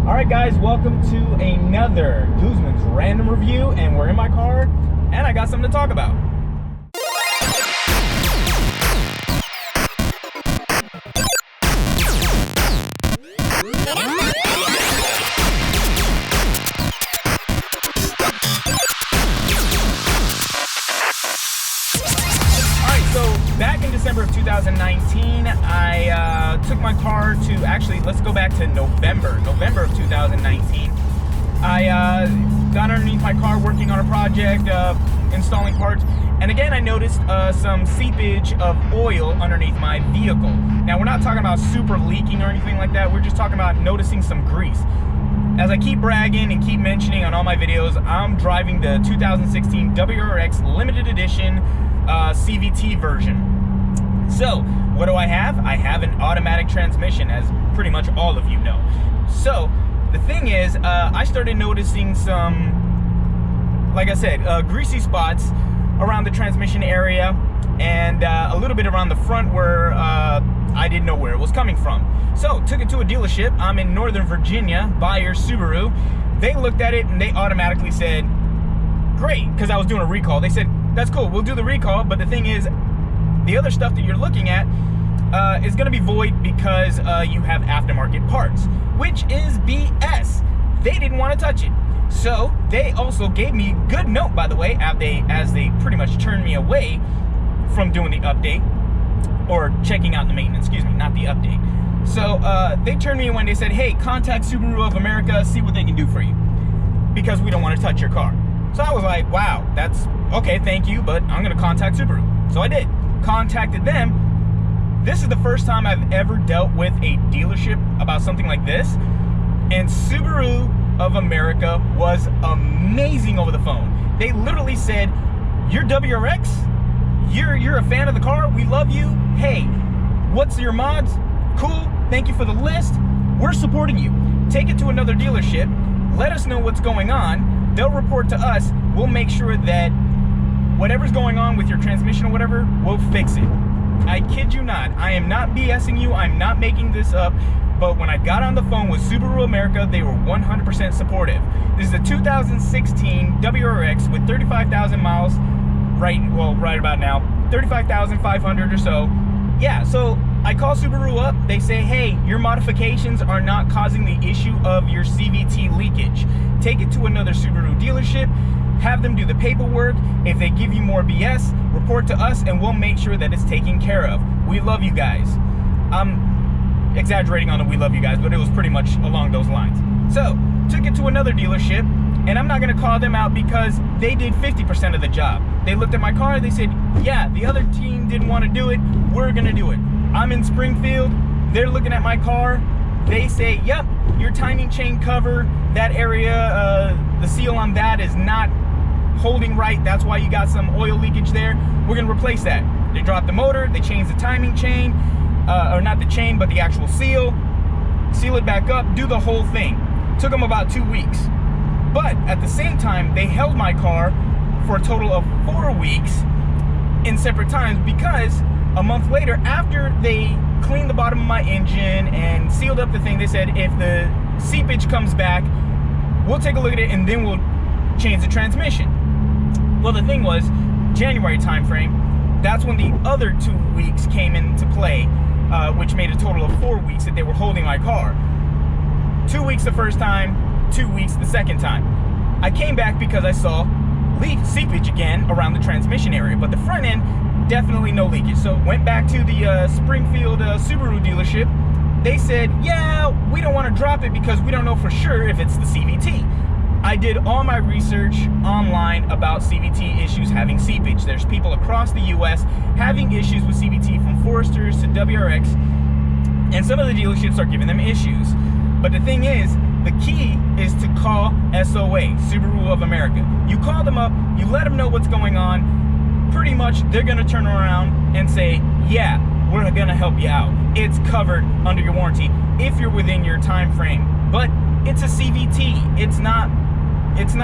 Alright guys, welcome to another Guzman's random review, and we're in my car and I got something to talk about. Back in December of 2019, I took my car to, actually, let's go back to November of 2019. I got underneath my car working on a project, installing parts, and again I noticed some seepage of oil underneath my vehicle. Now we're not talking about super leaking or anything like that, we're just talking about noticing some grease. As I keep bragging and keep mentioning on all my videos, I'm driving the 2016 WRX Limited Edition CVT version. So what do I have? I have an automatic transmission, as pretty much all of you know. So the thing is, I started noticing some, like I said, greasy spots around the transmission area, and a little bit around the front where I didn't know where it was coming from. So took it to a dealership. I'm in Northern Virginia, buyer Subaru. They looked at it and they automatically said, great, because I was doing a recall. They said, that's cool, we'll do the recall, but the thing is, the other stuff that you're looking at is going to be void because you have aftermarket parts, which is BS. They didn't want to touch it. So they also gave me a good note, by the way, as they pretty much turned me away from doing the update, or checking out the maintenance, excuse me, not the update. So they turned me away and they said, hey, contact Subaru of America, see what they can do for you, because we don't want to touch your car. So I was like, wow, that's okay, thank you, but I'm going to contact Subaru. So I did. Contacted them. This is the first time I've ever dealt with a dealership about something like this, and Subaru of America was amazing over the phone. They literally said, you're WRX? You're a fan of the car? We love you. Hey, what's your mods? Cool, thank you for the list. We're supporting you. Take it to another dealership. Let us know what's going on. They'll report to us. We'll make sure that whatever's going on with your transmission or whatever, we'll fix it. I kid you not. I am not BSing you. I'm not making this up. But when I got on the phone with Subaru America, they were 100% supportive. This is a 2016 WRX with 35,000 miles, right about now, 35,500 or so. Yeah, so I call Subaru up. They say, hey, your modifications are not causing the issue of your CVT leakage. Take it to another Subaru dealership. Have them do the paperwork. If they give you more BS, report to us and we'll make sure that it's taken care of. We love you guys. I'm exaggerating on the we love you guys, but it was pretty much along those lines. So, took it to another dealership, and I'm not gonna call them out because they did 50% of the job. They looked at my car, they said, yeah, the other team didn't want to do it, we're gonna do it. I'm in Springfield, they're looking at my car, they say, yep, your timing chain cover, that area, the seal on that is not holding right, that's why you got some oil leakage there, we're gonna replace that. They dropped the motor, they changed the timing chain, or not the chain, but the actual seal it back up, do the whole thing. Took them about 2 weeks. But at the same time, they held my car for a total of 4 weeks in separate times, because a month later, after they cleaned the bottom of my engine and sealed up the thing, they said, if the seepage comes back, we'll take a look at it and then we'll change the transmission. Well, the thing was, January timeframe, that's when the other 2 weeks came into play, which made a total of 4 weeks that they were holding my car. 2 weeks the first time, 2 weeks the second time. I came back because I saw seepage again around the transmission area, but the front end, definitely no leakage. So went back to the Springfield Subaru dealership. They said, yeah, we don't want to drop it because we don't know for sure if it's the CVT. I did all my research online about CVT issues having seepage. There's people across the US having issues with CVT, from Foresters to WRX, and some of the dealerships are giving them issues. But the thing is, the key is to call SOA, Subaru of America. You call them up, you let them know what's going on, pretty much they're gonna turn around and say, yeah, we're gonna help you out. It's covered under your warranty if you're within your time frame. But it's a CVT, it's not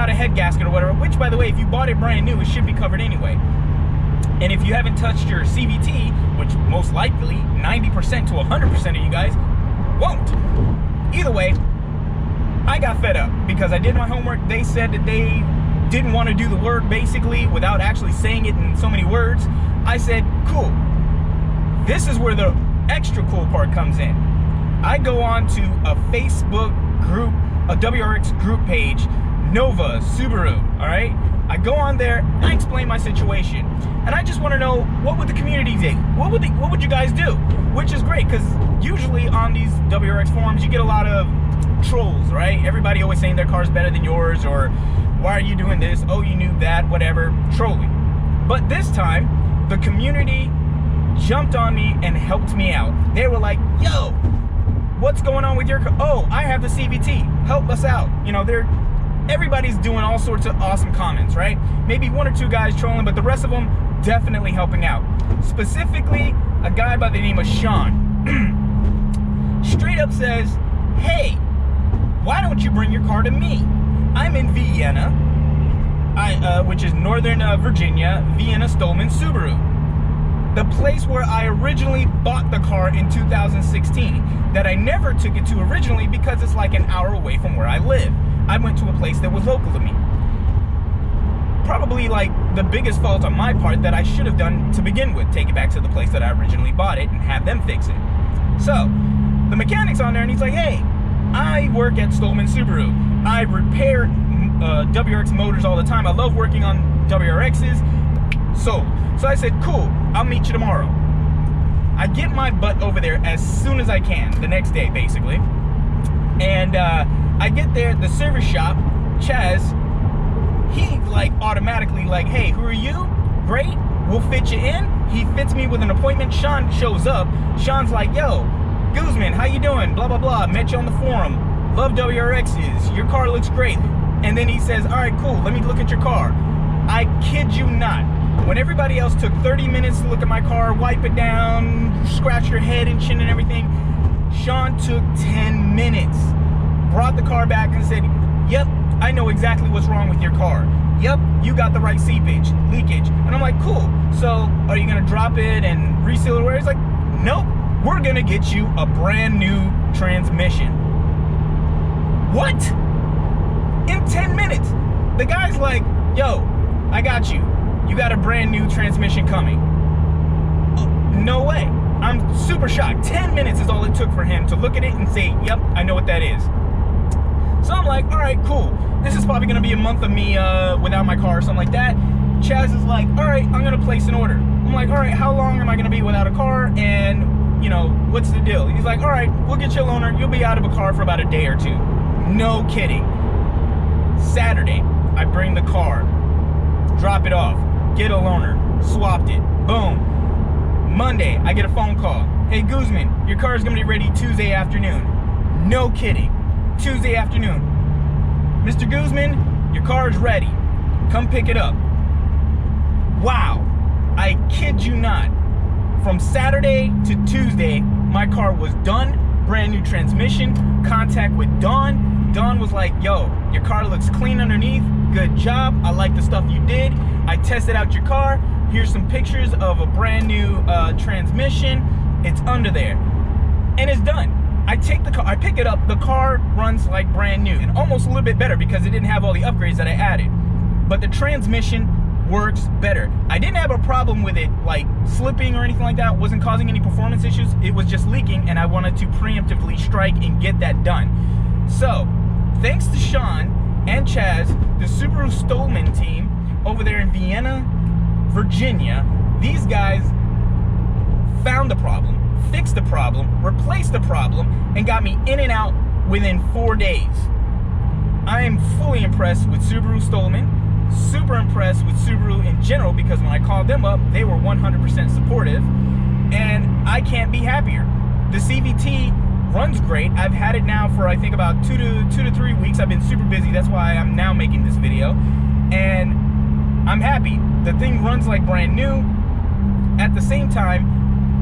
a head gasket or whatever, which, by the way, if you bought it brand new, it should be covered anyway. And if you haven't touched your CVT, which most likely 90% to 100% of you guys won't. Either way, I got fed up because I did my homework. They said that they didn't want to do the work basically without actually saying it in so many words. I said, cool. This is where the extra cool part comes in. I go on to a Facebook group, a WRX group page, Nova Subaru, all right? I go on there, I explain my situation, and I just want to know, what would the community do? What would you guys do? Which is great, because usually on these WRX forums, you get a lot of trolls, right? Everybody always saying their car's better than yours, or why are you doing this? Oh, you knew that, whatever, trolling. But this time, the community jumped on me and helped me out. They were like, yo, what's going on with your car? Oh, I have the CVT, help us out. You know, everybody's doing all sorts of awesome comments, right? Maybe one or two guys trolling, but the rest of them definitely helping out. Specifically, a guy by the name of Sean straight up says, hey, why don't you bring your car to me? I'm in Vienna, which is Northern Virginia, Vienna Stohlman Subaru. The place where I originally bought the car in 2016, that I never took it to originally because it's like an hour away from where I live. I went to a place that was local to me. Probably like the biggest fault on my part that I should have done to begin with, take it back to the place that I originally bought it and have them fix it. So, the mechanic's on there and he's like, hey, I work at Stohlman Subaru. I repair WRX motors all the time. I love working on WRXs. So I said, cool, I'll meet you tomorrow. I get my butt over there as soon as I can, the next day basically. And I get there, the service shop, Chaz, he like automatically like, hey, who are you? Great, we'll fit you in. He fits me with an appointment. Sean shows up. Sean's like, yo, Guzman, how you doing? Blah, blah, blah, met you on the forum. Love WRXs, your car looks great. And then he says, all right, cool, let me look at your car. I kid you not. When everybody else took 30 minutes to look at my car, wipe it down, scratch your head and chin and everything, Sean took 10 minutes. Brought the car back and said, yep, I know exactly what's wrong with your car. Yep, you got the right seepage, leakage. And I'm like, cool, so are you gonna drop it and reseal it? Where he's like, nope, we're gonna get you a brand new transmission. What? In 10 minutes. The guy's like, yo, I got you. You got a brand new transmission coming. No way. I'm super shocked. 10 minutes is all it took for him to look at it and say, yep, I know what that is. So I'm like, all right, cool. This is probably gonna be a month of me without my car or something like that. Chaz is like, all right, I'm gonna place an order. I'm like, all right, how long am I gonna be without a car? And, you know, what's the deal? He's like, all right, we'll get you a loaner. You'll be out of a car for about a day or two. No kidding. Saturday, I bring the car, drop it off, get a loaner, swapped it, boom. Monday, I get a phone call. Hey, Guzman, your car is gonna be ready Tuesday afternoon. No kidding. Tuesday afternoon. Mr. Guzman, your car is ready. Come pick it up. Wow, I kid you not. From Saturday to Tuesday, my car was done, brand new transmission, contact with Dawn. Dawn was like, yo, your car looks clean underneath, good job, I like the stuff you did. I tested out your car, here's some pictures of a brand new transmission, it's under there. And it's done. I take the car, I pick it up, the car runs like brand new, and almost a little bit better because it didn't have all the upgrades that I added. But the transmission works better. I didn't have a problem with it like slipping or anything like that, it wasn't causing any performance issues, it was just leaking, and I wanted to preemptively strike and get that done. So, thanks to Sean and Chaz, the Subaru Stohlman team over there in Vienna, Virginia, these guys found the problem, fixed the problem, replaced the problem, and got me in and out within 4 days. I am fully impressed with Subaru Stohlman, super impressed with Subaru in general, because when I called them up, they were 100% supportive, and I can't be happier. The CVT runs great. I've had it now for I think about two to 3 weeks. I've been super busy. That's why I'm now making this video, and I'm happy. The thing runs like brand new. At the same time,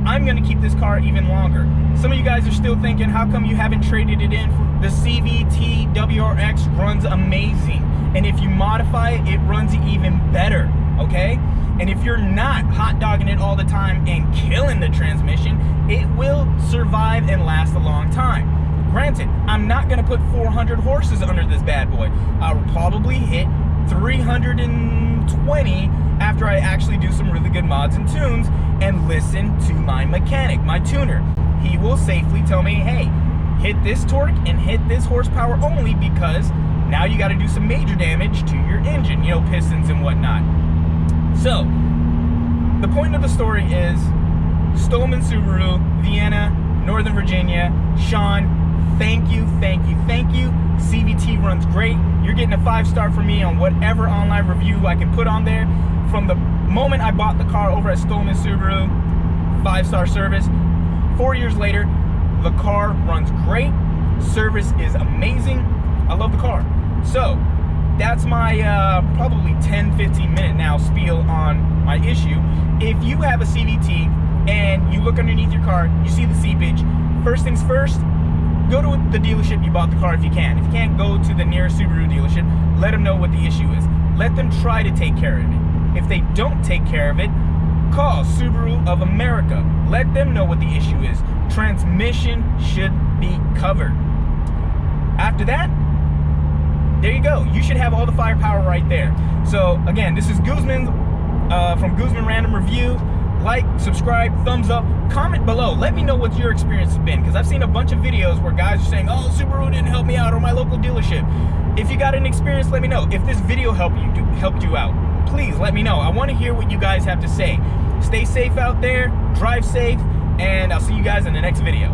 I'm gonna keep this car even longer. Some of you guys are still thinking, how come you haven't traded it in? The CVT WRX runs amazing, and if you modify it, it runs even better, okay? And if you're not hot dogging it all the time and killing the transmission, it will survive and last a long time. Granted, I'm not gonna put 400 horses under this bad boy. I'll probably hit 320 after I actually do some really good mods and tunes and listen to my mechanic, my tuner. He will safely tell me, hey, hit this torque and hit this horsepower only, because now you got to do some major damage to your engine, you know, pistons and whatnot. So the point of the story is Stohlman Subaru, Vienna, Northern Virginia. Sean, thank you, thank you, thank you. CVT runs great. You're getting a 5-star from me on whatever online review I can put on there. From the moment I bought the car over at Stohlman Subaru, 5-star service. 4 years later, the car runs great. Service is amazing. I love the car. So that's my probably 10-15 minute now spiel on my issue. If you have a CVT and you look underneath your car, you see the seepage, first things first, go to the dealership you bought the car if you can. If you can't, go to the nearest Subaru dealership, let them know what the issue is. Let them try to take care of it. If they don't take care of it, call Subaru of America. Let them know what the issue is. Transmission should be covered. After that, there you go. You should have all the firepower right there. So again, this is Guzman from Guzman Random Review. Like, subscribe, thumbs up, comment below. Let me know what your experience has been, because I've seen a bunch of videos where guys are saying, oh, Subaru didn't help me out, or my local dealership. If you got an experience, let me know. If this video helped you out, please let me know. I want to hear what you guys have to say. Stay safe out there, drive safe, and I'll see you guys in the next video.